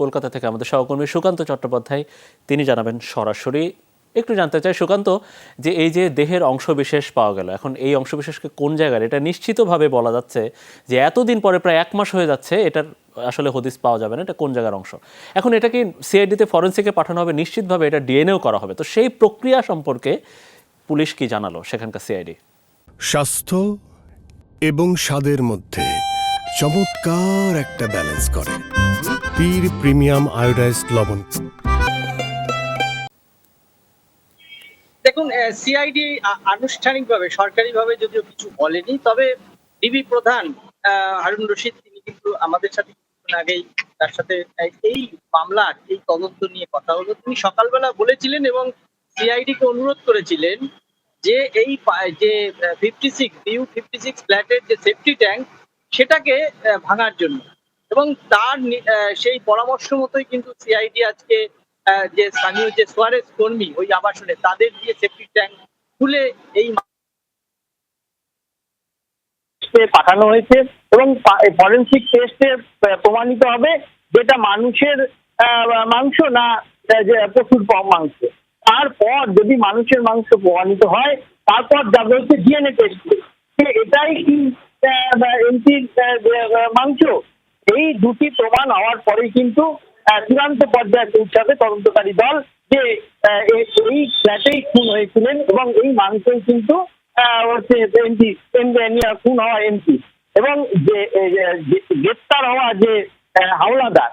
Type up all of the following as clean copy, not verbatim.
কলকাতা থেকে আমাদের সহকর্মী সুকান্ত চট্টোপাধ্যায় তিনি জানাবেন সরাসরি। একটু জানতে চাই সুকান্ত, যে এই যে দেহের অংশবিশেষ পাওয়া গেল, এখন এই অংশবিশেষকে কোন জায়গার, এটা নিশ্চিতভাবে বলা যাচ্ছে যে এতদিন পরে প্রায় 1 মাস হয়ে যাচ্ছে এটার আসলে হদিস পাওয়া যাবে না এটা কোন জায়গার অংশ। এখন এটা কি সিআইডিতে ফরেন্সিকে পাঠানো হবে, নিশ্চিতভাবে এটা ডিএনএও করা হবে, তো সেই প্রক্রিয়া সম্পর্কে পুলিশ কি জানালো সেখানকার সিআইডি? স্বাস্থ্য এবং স্বাদের মধ্যে চমৎকার একটা ব্যালেন্স করে পীর প্রিমিয়াম আয়োডাইজড লবণ। দেখুন, সিআইডি আনুষ্ঠানিকভাবে সরকারিভাবে যদিও কিছু বলেনি, তবে ডিবি প্রধান হারুন রশিদ তিনি কিন্তু আমাদের সাথে কিছুক্ষণ আগেই তার সাথে এই মামলার এই তদন্ত নিয়ে কথা হলো। তিনি সকালবেলা বলেছিলেন এবং সিআইডি কে অনুরোধ করেছিলেন যে এই যে 56 ফ্ল্যাটের যে সেফটি ট্যাঙ্ক সেটাকে ভাঙার জন্য, এবং তার সেই পরামর্শ মতোই কিন্তু সিআইডি আজকে যে স্থানীয় যে সোয়ারেজ কর্মী ওই আবাসনে তাদের দিয়ে সেফটি ট্যাঙ্ক খুলে এই পাঠানো হয়েছে এবং ফরেনসিক টেস্টে প্রমাণিত হবে যেটা মানুষের মাংস না যে পশুর মাংস। তারপর যদি মানুষের মাংস প্রমাণিত হয় তারপর যাবে হচ্ছে ডিএনএ টেস্ট, এটাই কি এমপির মাংস। এই দুটি প্রমাণ হওয়ার পরেই কিন্তু চূড়ান্ত পর্যায়ে পৌঁছাবে তদন্তকারী দল যে এই ফ্ল্যাটেই খুন হয়েছিলেন এবং এই মানুষই কিন্তু হচ্ছে এমপি খুন হওয়া এমপি, এবং যে গ্রেপ্তার হওয়া যে হাওলাদার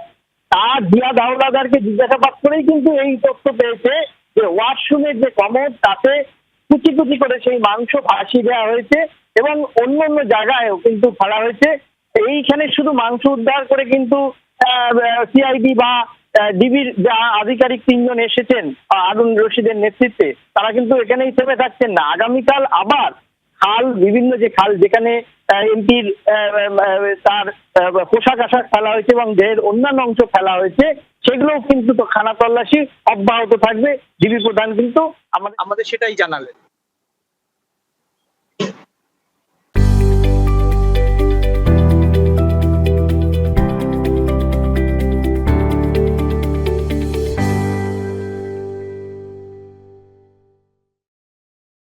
তার জিয়াদ হাওলাদারকে জিজ্ঞাসাবাদ করেই কিন্তু এই তথ্য পেয়েছে যে ওয়াশরুমের যে কমোড তাতে কুচি কুচি করে সেই মাংস ভাসিয়ে দেওয়া হয়েছে এবং অন্য অন্য জায়গায়ও কিন্তু ফেলা হয়েছে। এইখানে শুধু মাংস উদ্ধার করে কিন্তু সিআইডি বা ডিবির যা আধিকারিক 3 জন এসেছেন হারুন রশিদের নেতৃত্বে, তারা কিন্তু এখানেই থেমে থাকছেন না। আগামীকাল আবার খাল, বিভিন্ন যে খাল যেখানে এমপির তার পোশাক আশাক ফেলা হয়েছে এবং দেহের অন্যান্য অংশ ফেলা হয়েছে, সেগুলোও কিন্তু তো খানা তল্লাশি অব্যাহত থাকবে। ডিবি প্রধান কিন্তু আমাদের সেটাই জানালেন।